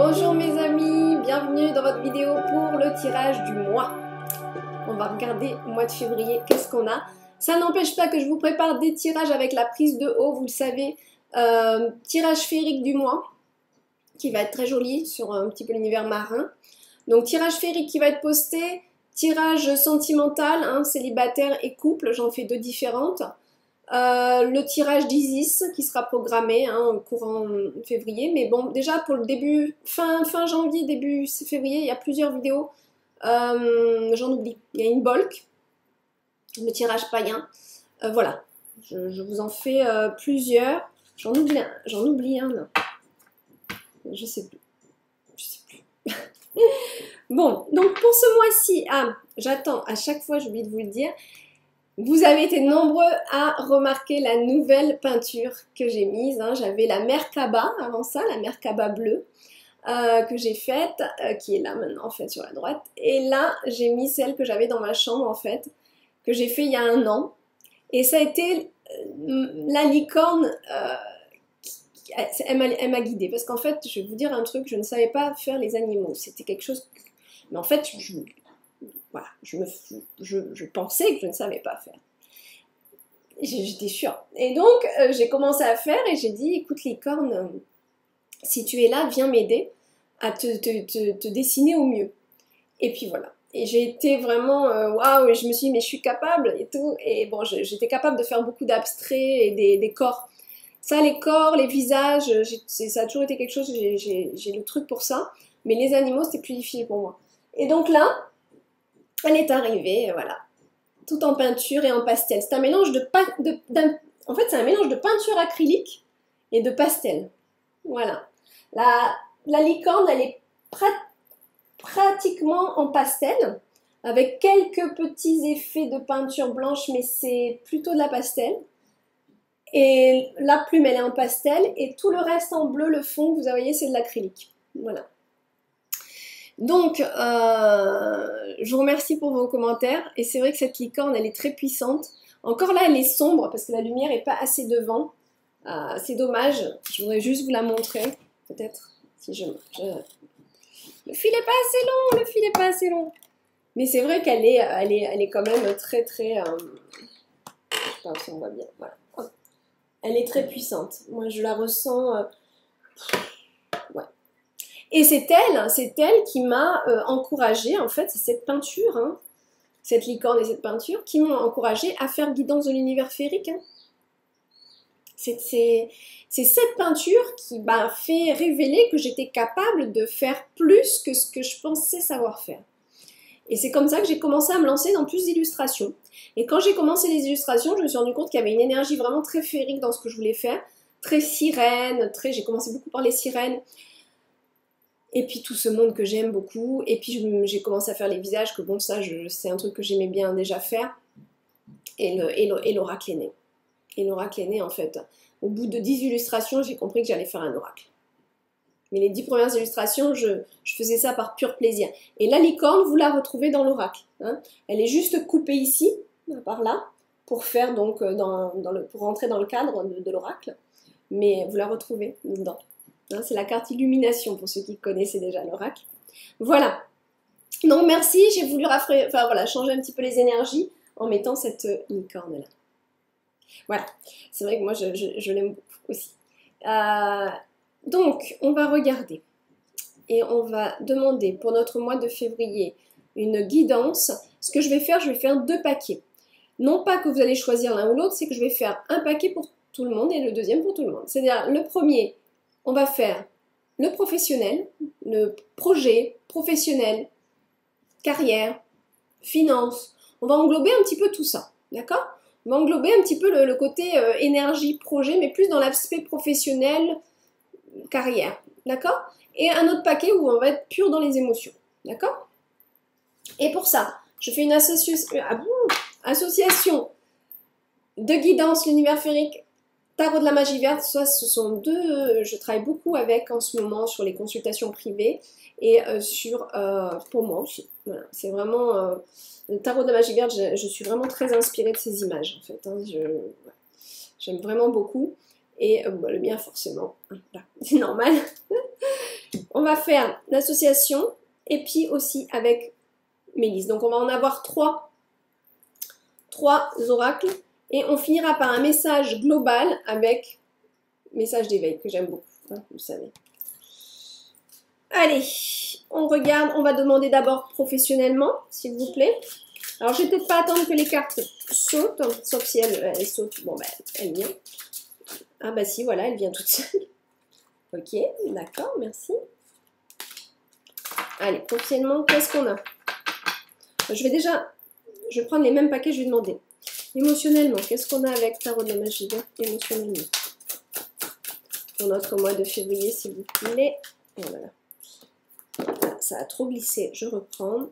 Bonjour mes amis, bienvenue dans votre vidéo pour le tirage du mois. On va regarder au mois de février, qu'est-ce qu'on a. Ça n'empêche pas que je vous prépare des tirages avec la prise de haut, vous le savez, tirage féerique du mois, qui va être très joli sur un petit peu l'univers marin. Donc tirage féerique qui va être posté, tirage sentimental, hein, célibataire et couple, j'en fais deux différentes. Le tirage d'Isis qui sera programmé hein, courant février, mais bon déjà pour le début, fin janvier, début février, il y a plusieurs vidéos, j'en oublie, il y a une bulk, le tirage païen, voilà, je vous en fais plusieurs, j'en oublie un là, je sais plus. Bon, donc pour ce mois-ci, j'attends, à chaque fois j'oublie de vous le dire, vous avez été nombreux à remarquer la nouvelle peinture que j'ai mise. Hein. J'avais la Merkaba avant ça, la Merkaba bleue que j'ai faite, qui est là maintenant en fait sur la droite. Et là, j'ai mis celle que j'avais dans ma chambre en fait, que j'ai fait il y a 1 an. Et ça a été la licorne, elle m'a guidée. Parce qu'en fait, je vais vous dire un truc, je ne savais pas faire les animaux. C'était quelque chose... Mais en fait, voilà, je pensais que je ne savais pas faire. J'étais sûre. Et donc, j'ai commencé à faire et j'ai dit, écoute licorne, si tu es là, viens m'aider à te dessiner au mieux. Et puis voilà. Et j'ai été vraiment, waouh, et je me suis dit, mais je suis capable et tout. Et bon, j'étais capable de faire beaucoup d'abstraits et des corps. Ça, les corps, les visages, ça a toujours été quelque chose, j'ai le truc pour ça. Mais les animaux, c'était plus difficile pour moi. Et donc là, elle est arrivée, voilà, tout en peinture et en pastel. C'est un mélange en fait, c'est un mélange de peinture acrylique et de pastel. Voilà. La licorne, elle est pratiquement en pastel, avec quelques petits effets de peinture blanche, mais c'est plutôt de la pastel. Et la plume, elle est en pastel, et tout le reste en bleu, le fond, vous voyez, c'est de l'acrylique. Voilà. Donc, je vous remercie pour vos commentaires, et c'est vrai que cette licorne, elle est très puissante. Encore là, elle est sombre, parce que la lumière n'est pas assez devant. C'est dommage, je voudrais juste vous la montrer, peut-être, si Le fil n'est pas assez long, le fil n'est pas assez long. Mais c'est vrai qu'elle est quand même très, je sais pas si on voit bien, voilà. Elle est très puissante, moi je la ressens... ouais. Et c'est elle qui m'a encouragée, en fait, c'est cette peinture, hein, cette licorne et cette peinture, qui m'ont encouragée à faire Guidance de l'univers féerique. Hein. C'est cette peinture qui m'a fait révéler que j'étais capable de faire plus que ce que je pensais savoir faire. Et c'est comme ça que j'ai commencé à me lancer dans plus d'illustrations. Et quand j'ai commencé les illustrations, je me suis rendu compte qu'il y avait une énergie vraiment très féerique dans ce que je voulais faire, très sirène, j'ai commencé beaucoup par les sirènes. Et puis tout ce monde que j'aime beaucoup, et puis j'ai commencé à faire les visages, que bon ça c'est un truc que j'aimais bien déjà faire, et l'oracle est né. Et l'oracle est né en fait. Au bout de 10 illustrations, j'ai compris que j'allais faire un oracle. Mais les 10 premières illustrations, je faisais ça par pur plaisir. Et la licorne, vous la retrouvez dans l'oracle. Hein. Elle est juste coupée ici, par là, pour faire donc pour rentrer dans le cadre de l'oracle. Mais vous la retrouvez dedans. Hein, c'est la carte illumination pour ceux qui connaissaient déjà l'oracle. Voilà. Donc merci, j'ai voulu changer un petit peu les énergies en mettant cette licorne là. Voilà, c'est vrai que moi je l'aime beaucoup aussi. Donc on va regarder et on va demander pour notre mois de février une guidance. Ce que je vais faire 2 paquets. Non pas que vous allez choisir l'un ou l'autre, c'est que je vais faire un paquet pour tout le monde et le deuxième pour tout le monde. C'est-à-dire le premier, on va faire le professionnel, le projet professionnel, carrière, finance. On va englober un petit peu tout ça, d'accord? On va englober un petit peu le côté énergie, projet, mais plus dans l'aspect professionnel, carrière, d'accord? Et un autre paquet où on va être pur dans les émotions, d'accord? Et pour ça, je fais une association de guidance, l'univers féerique, tarot de la magie verte, soit ce sont deux, je travaille beaucoup avec en ce moment sur les consultations privées et pour moi aussi. Voilà, c'est vraiment le tarot de la magie verte, je suis vraiment très inspirée de ces images en fait. Hein, j'aime vraiment beaucoup et le mien forcément, c'est normal. On va faire l'association et puis aussi avec Mélisse. Donc on va en avoir trois oracles et on finira par un message global avec message d'éveil que j'aime beaucoup, hein, vous savez. Allez, on regarde, on va demander d'abord professionnellement, s'il vous plaît. Alors je vais peut-être pas attendre que les cartes sautent, hein, sauf si elle saute. Bon, ben, elle vient. Ah bah si, voilà, elle vient toute seule. Ok, d'accord, merci. Allez, professionnellement, qu'est-ce qu'on a? Je vais prendre les mêmes paquets, je vais demander. Émotionnellement, qu'est-ce qu'on a avec Tarot de la Magie verte émotionnellement? Pour notre mois de février, s'il vous plaît. Oh là là. Ça a trop glissé, je reprends.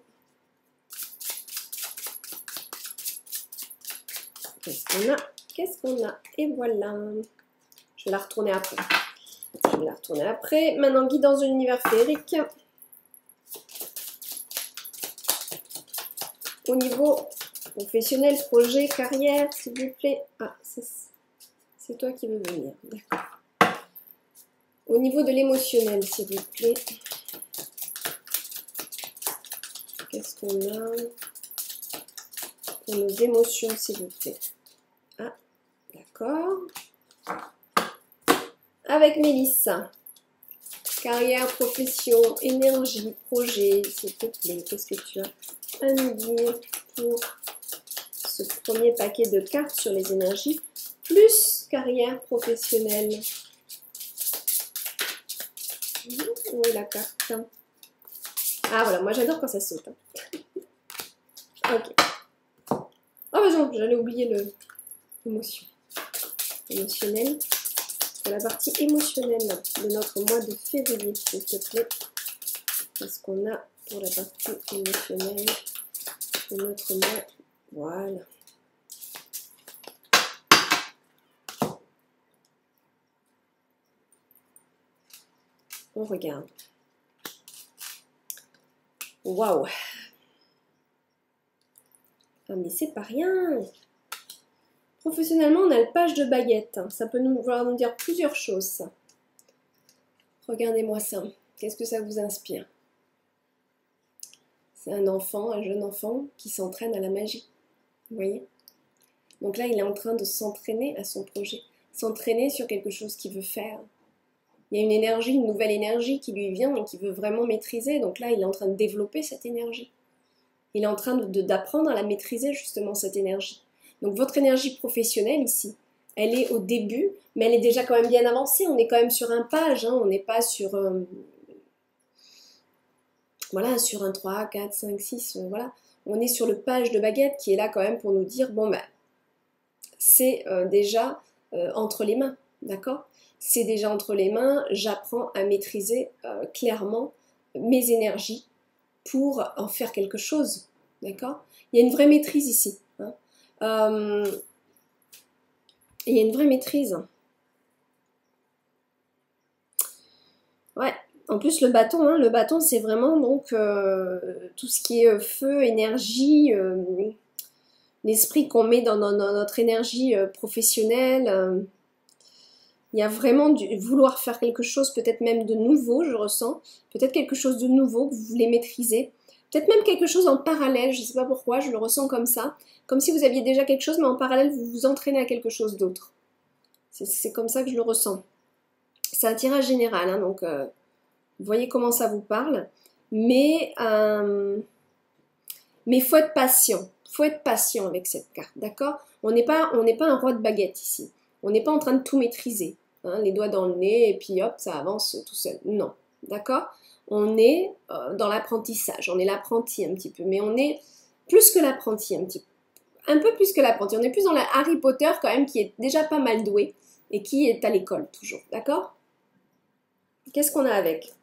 Qu'est-ce qu'on a? Qu'est-ce qu'on a? Et voilà. Je vais la retourner après. Je vais la retourner après. Maintenant, guidance de l'univers féerique. Au niveau professionnel, projet, carrière, s'il vous plaît. Ah, c'est toi qui veux venir. D'accord. Au niveau de l'émotionnel, s'il vous plaît. Qu'est-ce qu'on a pour nos émotions, s'il vous plaît? Ah, d'accord. Avec Mélissa. Carrière, profession, énergie, projet, s'il te plaît. Qu'est-ce que tu as à nous dire pour ce premier paquet de cartes sur les énergies, plus carrière professionnelle? Où est la carte? Ah voilà, moi j'adore quand ça saute. Ok. Oh bah non, j'allais oublier l'émotion. Émotionnelle. Pour la partie émotionnelle de notre mois de février, s'il te plaît. Qu'est-ce qu'on a pour la partie émotionnelle de notre mois? Voilà. On regarde. Waouh! Ah mais c'est pas rien! Professionnellement, on a le page de baguette. Ça peut vouloir nous dire plusieurs choses, ça. Regardez-moi ça. Qu'est-ce que ça vous inspire? C'est un enfant, un jeune enfant qui s'entraîne à la magie. Vous voyez? Donc là, il est en train de s'entraîner à son projet. S'entraîner sur quelque chose qu'il veut faire. Il y a une énergie, une nouvelle énergie qui lui vient et qui veut vraiment maîtriser. Donc là, il est en train de développer cette énergie. Il est en train d'apprendre à la maîtriser, justement, cette énergie. Donc votre énergie professionnelle ici, elle est au début, mais elle est déjà quand même bien avancée. On est quand même sur un page, hein, on n'est pas sur, voilà, sur un 3, 4, 5, 6, voilà. On est sur le page de baguette qui est là quand même pour nous dire, bon ben, c'est déjà entre les mains, d'accord? C'est déjà entre les mains, j'apprends à maîtriser clairement mes énergies pour en faire quelque chose, d'accord? Il y a une vraie maîtrise ici, hein. Il y a une vraie maîtrise. Ouais, en plus le bâton, hein, le bâton c'est vraiment donc tout ce qui est feu, énergie, l'esprit qu'on met dans notre énergie professionnelle. Il y a vraiment du vouloir faire quelque chose, peut-être même de nouveau, je ressens. Peut-être quelque chose de nouveau que vous voulez maîtriser. Peut-être même quelque chose en parallèle, je ne sais pas pourquoi, je le ressens comme ça. Comme si vous aviez déjà quelque chose, mais en parallèle, vous vous entraînez à quelque chose d'autre. C'est comme ça que je le ressens. C'est un tirage général, hein, donc vous voyez comment ça vous parle. Mais il faut être patient. Il faut être patient avec cette carte, d'accord? On n'est pas un roi de baguette ici. On n'est pas en train de tout maîtriser. Hein, les doigts dans le nez et puis hop, ça avance tout seul. Non, d'accord? On est dans l'apprentissage. On est l'apprenti un petit peu. Mais on est plus que l'apprenti un petit peu. Un peu plus que l'apprenti. On est plus dans la Harry Potter quand même qui est déjà pas mal doué et qui est à l'école toujours. D'accord? Qu'est-ce qu'on a avec?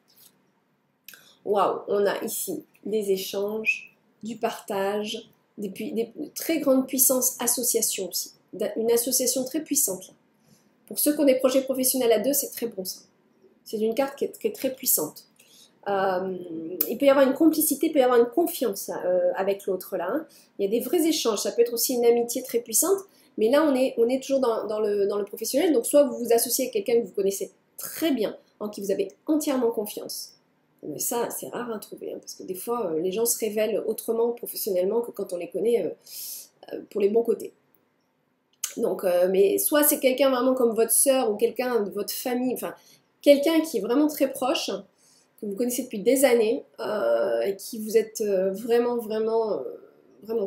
Waouh, on a ici des échanges, du partage, des très grandes puissances associations aussi. Une association très puissante. Là. Pour ceux qui ont des projets professionnels à deux, c'est très bon ça. C'est une carte qui est très puissante. Il peut y avoir une complicité, il peut y avoir une confiance avec l'autre là. Hein. Il y a des vrais échanges, ça peut être aussi une amitié très puissante, mais là on est toujours dans le professionnel, donc soit vous vous associez avec quelqu'un que vous connaissez très bien, en qui vous avez entièrement confiance, Mais ça, c'est rare à trouver, hein, parce que des fois, les gens se révèlent autrement professionnellement que quand on les connaît pour les bons côtés. Donc, mais soit c'est quelqu'un vraiment comme votre sœur ou quelqu'un de votre famille, enfin, quelqu'un qui est vraiment très proche, que vous connaissez depuis des années, et qui vous êtes vraiment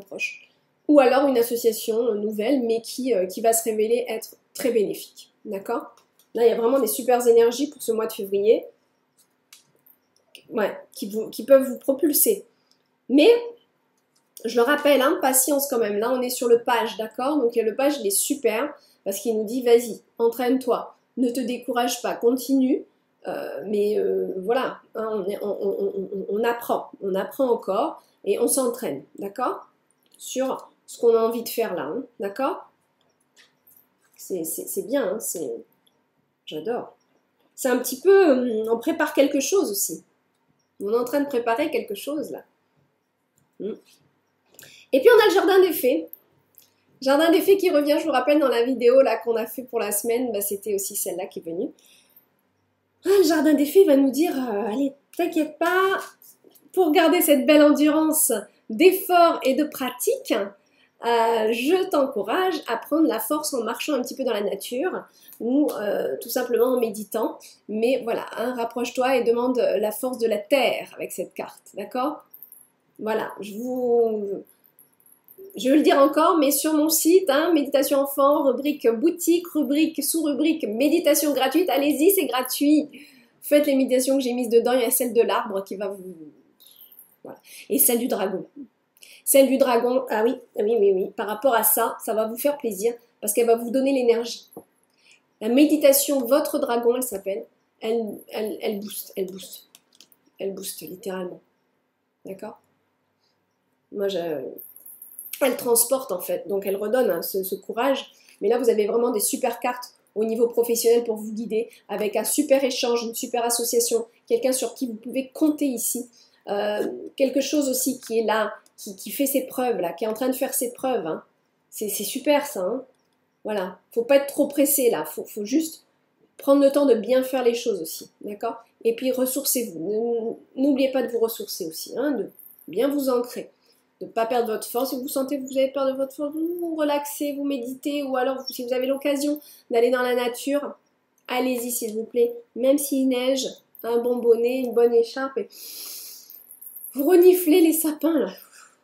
proche. Ou alors une association nouvelle, mais qui va se révéler être très bénéfique. D'accord? Là, il y a vraiment des super énergies pour ce mois de février. Ouais, qui peuvent vous propulser. Mais, je le rappelle, hein, patience quand même. Là, on est sur le page, d'accord? Donc, le page, il est super, parce qu'il nous dit, vas-y, entraîne-toi, ne te décourage pas, continue. Mais voilà, hein, on apprend encore, et on s'entraîne, d'accord? Sur ce qu'on a envie de faire là, hein, d'accord? C'est bien, hein, j'adore. C'est un petit peu, on prépare quelque chose aussi. On est en train de préparer quelque chose là. Et puis on a le jardin des fées. Jardin des fées qui revient, je vous rappelle, dans la vidéo là qu'on a fait pour la semaine, bah, c'était aussi celle-là qui est venue. Ah, le jardin des fées va nous dire, allez, t'inquiète pas, pour garder cette belle endurance d'effort et de pratique, je t'encourage à prendre la force en marchant un petit peu dans la nature ou tout simplement en méditant. Mais voilà, hein, rapproche-toi et demande la force de la terre avec cette carte, d'accord? Voilà, je vais le dire encore, mais sur mon site, hein, Méditation Enfant, rubrique boutique, rubrique sous-rubrique méditation gratuite, allez-y, c'est gratuit. Faites les méditations que j'ai mises dedans, il y a celle de l'arbre qui va vous... Voilà. Et celle du dragon. Celle du dragon, ah oui, par rapport à ça, ça va vous faire plaisir parce qu'elle va vous donner l'énergie. La méditation, votre dragon, elle s'appelle, elle booste littéralement. D'accord? Moi, elle transporte en fait, donc elle redonne hein, ce courage. Mais là, vous avez vraiment des super cartes au niveau professionnel pour vous guider, avec un super échange, une super association, quelqu'un sur qui vous pouvez compter ici. Quelque chose aussi qui est là, qui fait ses preuves, là, qui est en train de faire ses preuves. Hein. C'est super ça. Hein. Voilà, faut pas être trop pressé là, faut juste prendre le temps de bien faire les choses aussi, d'accord? Et puis ressourcez-vous. N'oubliez pas de vous ressourcer aussi, hein, de bien vous ancrer, de ne pas perdre votre force. Si vous sentez que vous avez peur de votre force, vous relaxez, vous méditez, ou alors si vous avez l'occasion d'aller dans la nature, allez-y s'il vous plaît, même s'il neige, un bon bonnet, une bonne écharpe, et vous reniflez les sapins là.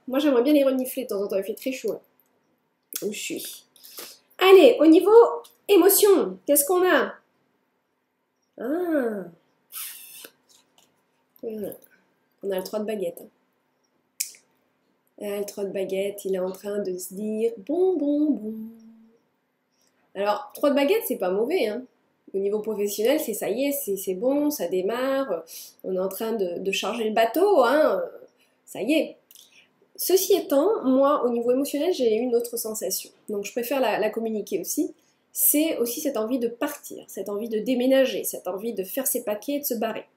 Moi j'aimerais bien les renifler de temps en temps, il fait très chaud là. Où je suis. Allez, au niveau émotion, qu'est-ce qu'on a? Ah, voilà. On a le 3 de baguette. Le 3 de baguette, il est en train de se dire bon. Alors, 3 de baguette, c'est pas mauvais, hein. Au niveau professionnel, c'est ça y est, c'est bon, ça démarre, on est en train de charger le bateau, hein, ça y est. Ceci étant, moi, au niveau émotionnel, j'ai une autre sensation. Donc, je préfère la communiquer aussi. C'est aussi cette envie de partir, cette envie de déménager, cette envie de faire ses papiers et de se barrer.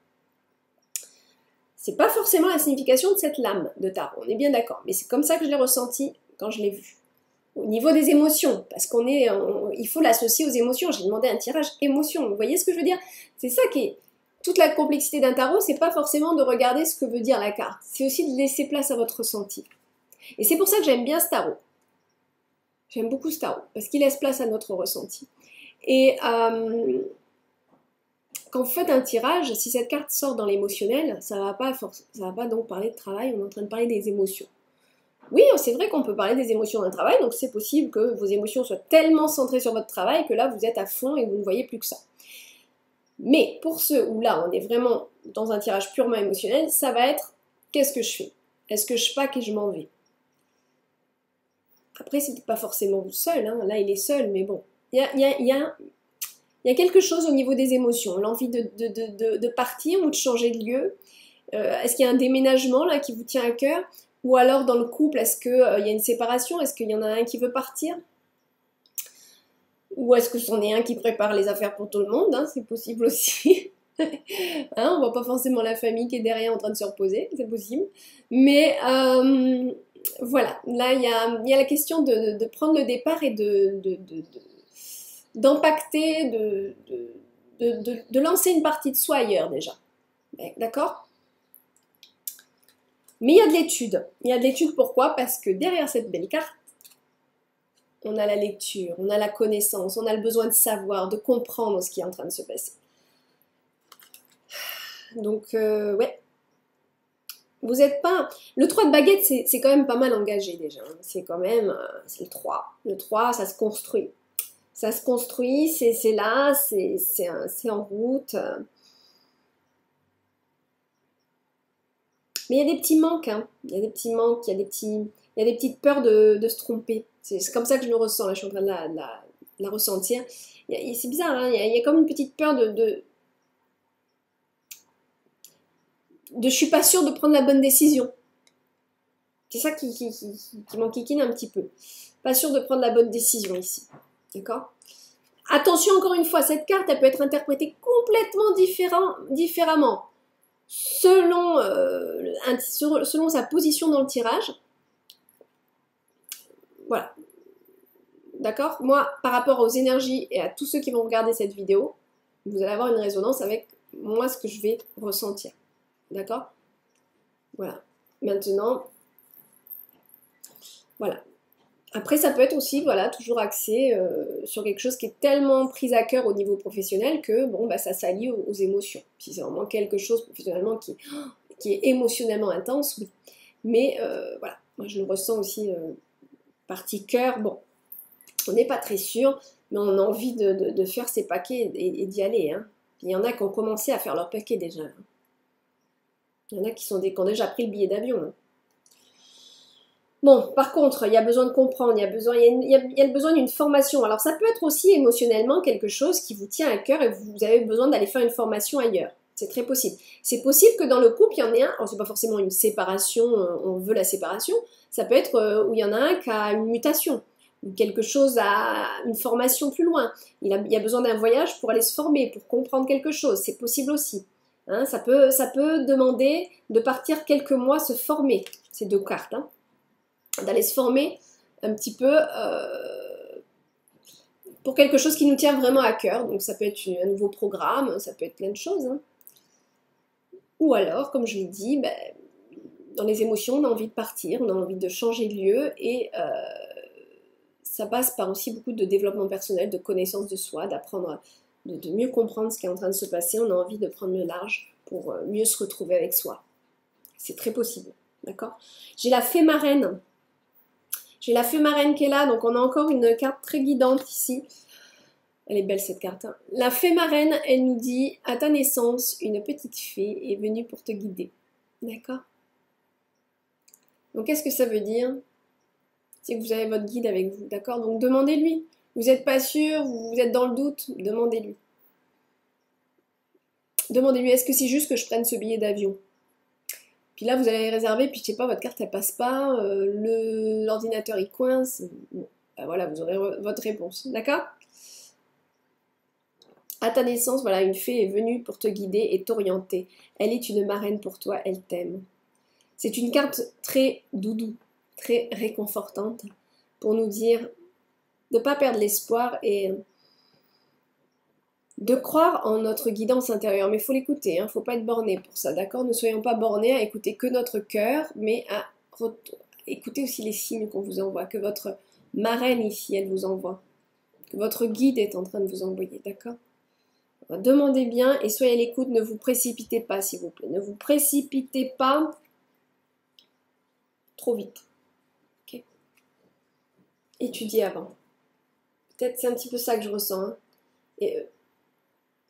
C'est pas forcément la signification de cette lame de tarot, on est bien d'accord, mais c'est comme ça que je l'ai ressenti quand je l'ai vu. Au niveau des émotions, parce il faut l'associer aux émotions. J'ai demandé un tirage émotion. Vous voyez ce que je veux dire? C'est ça qui est toute la complexité d'un tarot. C'est pas forcément de regarder ce que veut dire la carte. C'est aussi de laisser place à votre ressenti. Et c'est pour ça que j'aime bien ce tarot. J'aime beaucoup ce tarot parce qu'il laisse place à notre ressenti. Et quand vous faites un tirage, si cette carte sort dans l'émotionnel, ça va pas donc parler de travail. On est en train de parler des émotions. Oui, c'est vrai qu'on peut parler des émotions d'un travail, donc c'est possible que vos émotions soient tellement centrées sur votre travail que là, vous êtes à fond et vous ne voyez plus que ça. Mais pour ceux où là, on est vraiment dans un tirage purement émotionnel, ça va être « qu'est-ce que je fais? Est-ce que je pack et je m'en vais ?» Après, c'est pas forcément seul, hein. Là, il est seul, mais bon. Il y a quelque chose au niveau des émotions, l'envie de partir ou de changer de lieu. Est-ce qu'il y a un déménagement là qui vous tient à cœur? Ou alors dans le couple, est-ce qu'il y a une séparation? Est-ce qu'il y en a un qui veut partir? Ou est-ce que c'en est un qui prépare les affaires pour tout le monde, hein? C'est possible aussi. Hein, on voit pas forcément la famille qui est derrière en train de se reposer, c'est possible. Mais voilà, là il y a la question de prendre le départ et d'impacter, de lancer une partie de soi ailleurs déjà. D'accord? Mais il y a de l'étude. Il y a de l'étude pourquoi? Parce que derrière cette belle carte, on a la lecture, on a la connaissance, on a le besoin de savoir, de comprendre ce qui est en train de se passer. Donc, ouais. Vous n'êtes pas... Le 3 de baguette, c'est quand même pas mal engagé déjà. C'est quand même... c'est le 3. Le 3, ça se construit. Ça se construit, c'est là, c'est en route. Mais il y a des petits manques, hein. Il y a des petits manques, il y a des petites peurs de se tromper. C'est comme ça que je le ressens, là, je suis en train de la ressentir. C'est bizarre, hein. Il y a comme une petite peur de je suis pas sûre de prendre la bonne décision. C'est ça qui m'enquiquine un petit peu. Pas sûre de prendre la bonne décision ici. D'accord? Attention, encore une fois, cette carte, elle peut être interprétée complètement différemment. Selon sa position dans le tirage. Voilà. D'accord? Moi, par rapport aux énergies et à tous ceux qui vont regarder cette vidéo, vous allez avoir une résonance avec moi, ce que je vais ressentir. D'accord? Voilà. Maintenant, voilà. Après, ça peut être aussi, voilà, toujours axé sur quelque chose qui est tellement pris à cœur au niveau professionnel que, bon, bah, ça s'allie aux émotions. Si c'est vraiment quelque chose professionnellement qui est émotionnellement intense, oui. Mais, voilà, moi je le ressens aussi partie cœur. Bon, on n'est pas très sûr, mais on a envie de faire ses paquets et d'y aller. Hein. Puis il y en a qui ont commencé à faire leur paquet déjà. Hein. Il y en a qui ont déjà pris le billet d'avion. Hein. Bon, par contre, il y a besoin de comprendre, il y a le besoin d'une formation. Alors, ça peut être aussi émotionnellement quelque chose qui vous tient à cœur et vous avez besoin d'aller faire une formation ailleurs. C'est très possible. C'est possible que dans le couple, il y en ait un, alors c'est pas forcément une séparation, on veut la séparation, ça peut être où il y en a un qui a une mutation, ou quelque chose à une formation plus loin. Il y a besoin d'un voyage pour aller se former, pour comprendre quelque chose, c'est possible aussi. Hein, ça peut demander de partir quelques mois se former, ces deux cartes. Hein. D'aller se former un petit peu pour quelque chose qui nous tient vraiment à cœur. Donc ça peut être un nouveau programme, ça peut être plein de choses. Hein. Ou alors, comme je l'ai dit, ben, dans les émotions, on a envie de partir, on a envie de changer de lieu et ça passe par aussi beaucoup de développement personnel, de connaissance de soi, d'apprendre, de mieux comprendre ce qui est en train de se passer. On a envie de prendre le large pour mieux se retrouver avec soi. C'est très possible, d'accord? J'ai la fée marraine. J'ai la fée marraine qui est là, donc on a encore une carte très guidante ici. Elle est belle cette carte. Hein. La fée marraine, elle nous dit, à ta naissance, une petite fée est venue pour te guider. D'accord? Donc qu'est-ce que ça veut dire? C'est que vous avez votre guide avec vous, d'accord? Donc demandez-lui. Vous n'êtes pas sûr, vous êtes dans le doute, demandez-lui. Demandez-lui, est-ce que c'est juste que je prenne ce billet d'avion? Puis là, vous allez réserver, puis je sais pas, votre carte, elle passe pas, l'ordinateur, il coince. Bon, ben voilà, vous aurez votre réponse, d'accord? À ta naissance, voilà, une fée est venue pour te guider et t'orienter. Elle est une marraine pour toi, elle t'aime. C'est une carte très doudou, très réconfortante, pour nous dire de ne pas perdre l'espoir et de croire en notre guidance intérieure. Mais il faut l'écouter, il ne faut pas être borné pour ça, d'accord? Ne soyons pas bornés à écouter que notre cœur, mais à écouter aussi les signes qu'on vous envoie, que votre marraine ici, elle vous envoie, que votre guide est en train de vous envoyer, d'accord? Demandez bien et soyez à l'écoute, ne vous précipitez pas, s'il vous plaît. Ne vous précipitez pas trop vite. Okay? Étudiez avant. Peut-être c'est un petit peu ça que je ressens. Hein. Et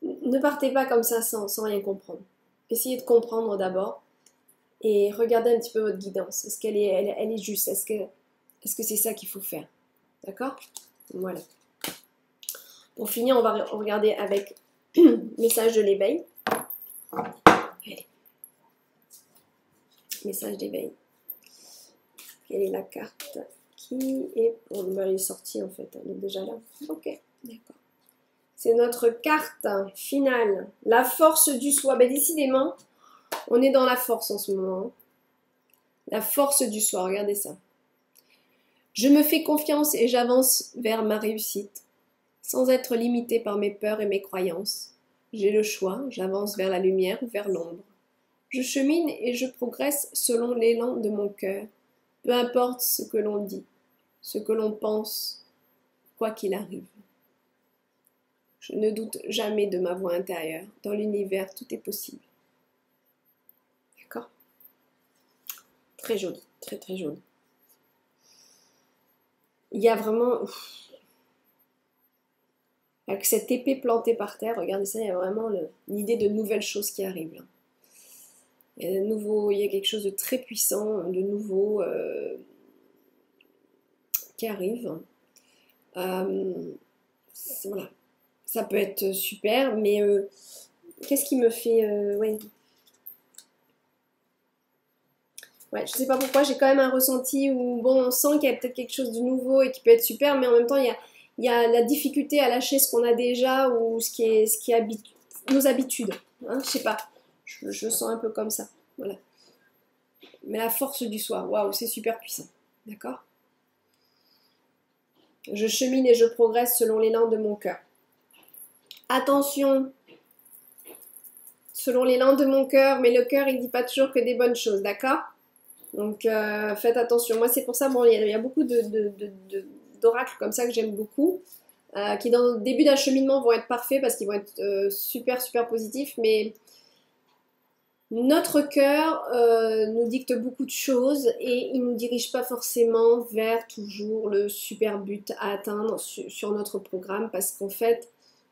ne partez pas comme ça sans rien comprendre. Essayez de comprendre d'abord et regardez un petit peu votre guidance. Est-ce qu'elle est juste? Est-ce que c'est ça qu'il faut faire? D'accord? Voilà. Pour finir, on va regarder avec message de l'éveil. Message d'éveil. Quelle est la carte qui est pour... Elle est sortie en fait, elle est déjà là. Ok, d'accord. C'est notre carte finale, la force du soi. Ben, décidément, on est dans la force en ce moment. La force du soi, regardez ça. Je me fais confiance et j'avance vers ma réussite, sans être limitée par mes peurs et mes croyances. J'ai le choix, j'avance vers la lumière ou vers l'ombre. Je chemine et je progresse selon l'élan de mon cœur. Peu importe ce que l'on dit, ce que l'on pense, quoi qu'il arrive. Je ne doute jamais de ma voix intérieure. Dans l'univers, tout est possible. D'accord? Très joli, très très joli. Il y a vraiment... Avec cette épée plantée par terre, regardez ça, il y a vraiment l'idée de nouvelles choses qui arrivent là. Il y a quelque chose de très puissant, de nouveau qui arrive. Voilà. Ça peut être super, mais qu'est-ce qui me fait... ouais, je sais pas pourquoi, j'ai quand même un ressenti où, bon, on sent qu'il y a peut-être quelque chose de nouveau et qui peut être super, mais en même temps, il y a la difficulté à lâcher ce qu'on a déjà ou ce qui est nos habitudes. Hein, je sais pas, je sens un peu comme ça. Voilà. Mais la force du soir, waouh, c'est super puissant. D'accord? Je chemine et je progresse selon l'élan de mon cœur. Attention, selon l'élan de mon cœur, mais le cœur, il dit pas toujours que des bonnes choses, d'accord? Donc faites attention. Moi, c'est pour ça, bon, il y a beaucoup d'oracles comme ça que j'aime beaucoup, qui dans le début d'un cheminement vont être parfaits parce qu'ils vont être super, super positifs, mais notre cœur nous dicte beaucoup de choses et il ne nous dirige pas forcément vers toujours le super but à atteindre sur notre programme parce qu'en fait,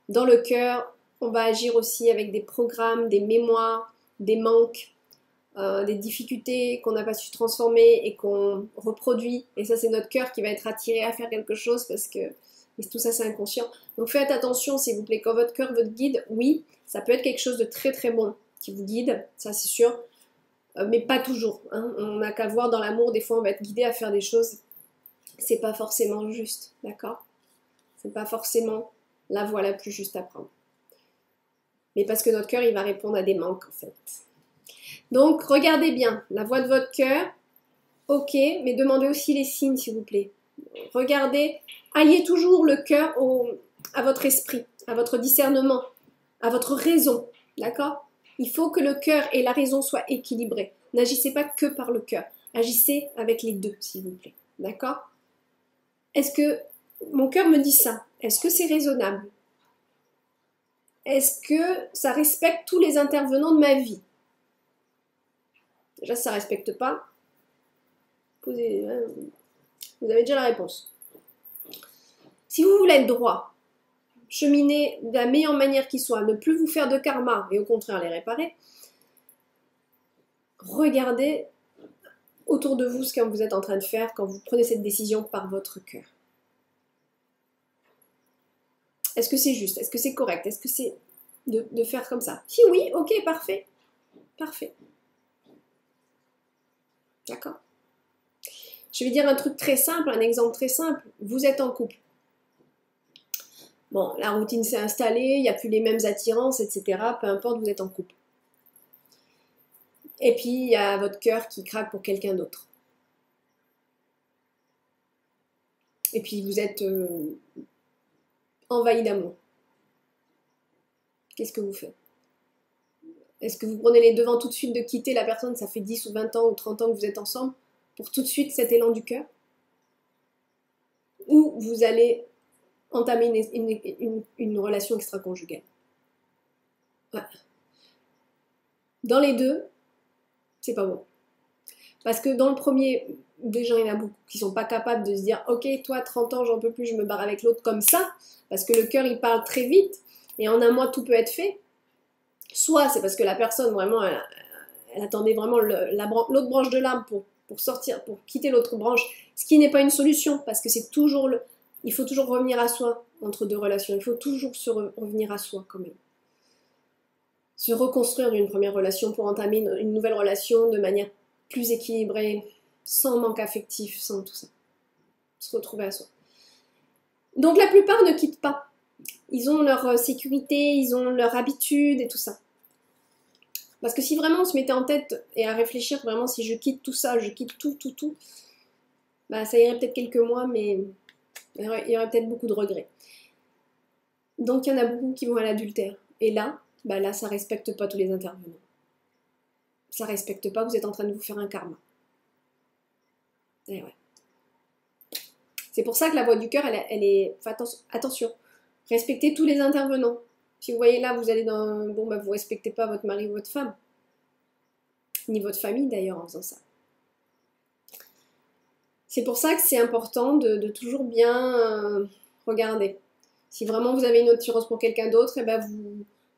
dans le cœur, on va agir aussi avec des programmes, des mémoires, des manques, des difficultés qu'on n'a pas su transformer et qu'on reproduit. Et ça, c'est notre cœur qui va être attiré à faire quelque chose parce que tout ça, c'est inconscient. Donc faites attention, s'il vous plaît, quand votre cœur, votre guide, oui, ça peut être quelque chose de très très bon qui vous guide, ça c'est sûr, mais pas toujours. Hein. On n'a qu'à voir dans l'amour, des fois on va être guidé à faire des choses, c'est pas forcément juste, d'accord? C'est pas forcément la voie la plus juste à prendre. Mais parce que notre cœur, il va répondre à des manques en fait. Donc regardez bien la voix de votre cœur, ok, mais demandez aussi les signes s'il vous plaît. Regardez, alliez toujours le cœur à votre esprit, à votre discernement, à votre raison, d'accord? Il faut que le cœur et la raison soient équilibrés. N'agissez pas que par le cœur. Agissez avec les deux, s'il vous plaît. D'accord? Est-ce que mon cœur me dit ça? Est-ce que c'est raisonnable? Est-ce que ça respecte tous les intervenants de ma vie? Déjà, ça ne respecte pas. Vous avez déjà la réponse. Si vous voulez être droit, cheminer de la meilleure manière qui soit, ne plus vous faire de karma et au contraire les réparer, regardez autour de vous ce que vous êtes en train de faire quand vous prenez cette décision par votre cœur. Est-ce que c'est juste? Est-ce que c'est correct? Est-ce que c'est de faire comme ça? Si oui, ok, parfait. Parfait. D'accord? Je vais dire un truc très simple, un exemple très simple. Vous êtes en couple. Bon, la routine s'est installée, il n'y a plus les mêmes attirances, etc. Peu importe, vous êtes en couple. Et puis, il y a votre cœur qui craque pour quelqu'un d'autre. Et puis, vous êtes envahi d'amour. Qu'est-ce que vous faites? Est-ce que vous prenez les devants tout de suite de quitter la personne, ça fait 10 ou 20 ans ou 30 ans que vous êtes ensemble, pour tout de suite cet élan du cœur? Ou vous allez entamer une relation extra-conjugale? Voilà. Dans les deux, c'est pas bon. Parce que dans le premier, déjà il y en a beaucoup qui sont pas capables de se dire « Ok, toi, 30 ans, j'en peux plus, je me barre avec l'autre comme ça », parce que le cœur, il parle très vite, et en un mois, tout peut être fait. Soit c'est parce que la personne, vraiment, elle attendait vraiment l'autre branche de l'arbre pour sortir, pour quitter l'autre branche, ce qui n'est pas une solution, parce que c'est toujours il faut toujours revenir à soi entre deux relations, il faut toujours revenir à soi quand même. Se reconstruire d'une première relation pour entamer une nouvelle relation de manière plus équilibrée, sans manque affectif, sans tout ça. Se retrouver à soi. Donc la plupart ne quittent pas. Ils ont leur sécurité, ils ont leur habitude et tout ça. Parce que si vraiment on se mettait en tête et à réfléchir vraiment si je quitte tout ça, je quitte tout, bah ça irait peut-être quelques mois, mais il y aurait peut-être beaucoup de regrets. Donc il y en a beaucoup qui vont à l'adultère. Et là, bah là ça respecte pas tous les intervenants. ça respecte pas, vous êtes en train de vous faire un karma. Et ouais. C'est pour ça que la voix du cœur, elle est... Attention, respectez tous les intervenants. Si vous voyez là, vous allez dans... Bon, bah, vous respectez pas votre mari ou votre femme. Ni votre famille, d'ailleurs, en faisant ça. C'est pour ça que c'est important de toujours bien regarder. Si vraiment vous avez une attirance pour quelqu'un d'autre, eh ben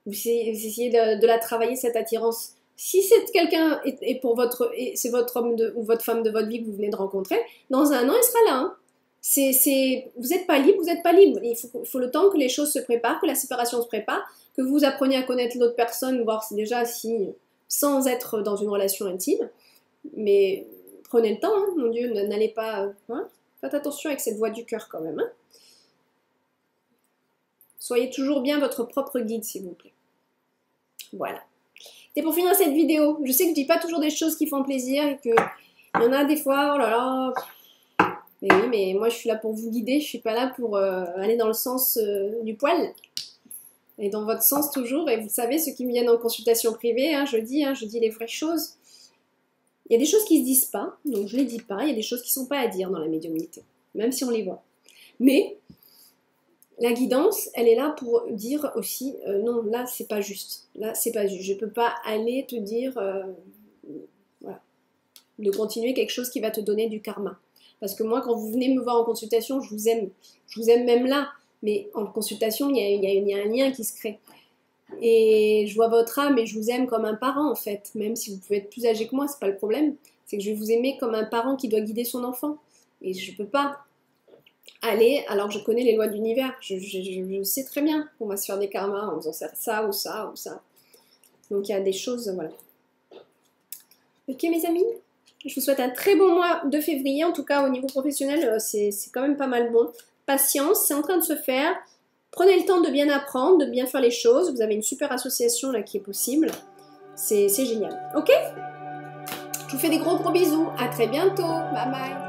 vous essayez de la travailler, cette attirance. Si c'est quelqu'un c'est votre homme ou votre femme de votre vie que vous venez de rencontrer, dans un an, il sera là. Hein. Vous n'êtes pas libre, vous n'êtes pas libre. Il faut le temps que les choses se préparent, que la séparation se prépare, que vous appreniez à connaître l'autre personne, voir si sans être dans une relation intime. Mais prenez le temps, hein, mon Dieu, n'allez pas... Hein, faites attention avec cette voix du cœur quand même. Hein. Soyez toujours bien votre propre guide, s'il vous plaît. Voilà. Et pour finir cette vidéo, je sais que je dis pas toujours des choses qui font plaisir et que il y en a des fois, oh là là... Mais oui, mais moi je suis là pour vous guider, je suis pas là pour aller dans le sens du poil. Et dans votre sens toujours, et vous savez, ceux qui me viennent en consultation privée, hein, je dis les vraies choses. Il y a des choses qui se disent pas, donc je les dis pas, il y a des choses qui sont pas à dire dans la médiumnité, même si on les voit. Mais la guidance, elle est là pour dire aussi, non, là c'est pas juste, je peux pas aller te dire, voilà, de continuer quelque chose qui va te donner du karma. Parce que moi, quand vous venez me voir en consultation, je vous aime même là. Mais en consultation, il y a un lien qui se crée. Et je vois votre âme et je vous aime comme un parent, en fait. Même si vous pouvez être plus âgé que moi, c'est pas le problème. C'est que je vais vous aimer comme un parent qui doit guider son enfant. Et je peux pas aller, alors je connais les lois de l'univers. Je sais très bien qu'on va se faire des karmas en faisant ça ou ça ou ça. Donc il y a des choses, voilà. Ok, mes amis ? Je vous souhaite un très bon mois de février. En tout cas, au niveau professionnel, c'est quand même pas mal bon. Patience, c'est en train de se faire. Prenez le temps de bien apprendre, de bien faire les choses. Vous avez une super association là qui est possible. C'est génial. Ok ? Je vous fais des gros bisous. À très bientôt. Bye bye.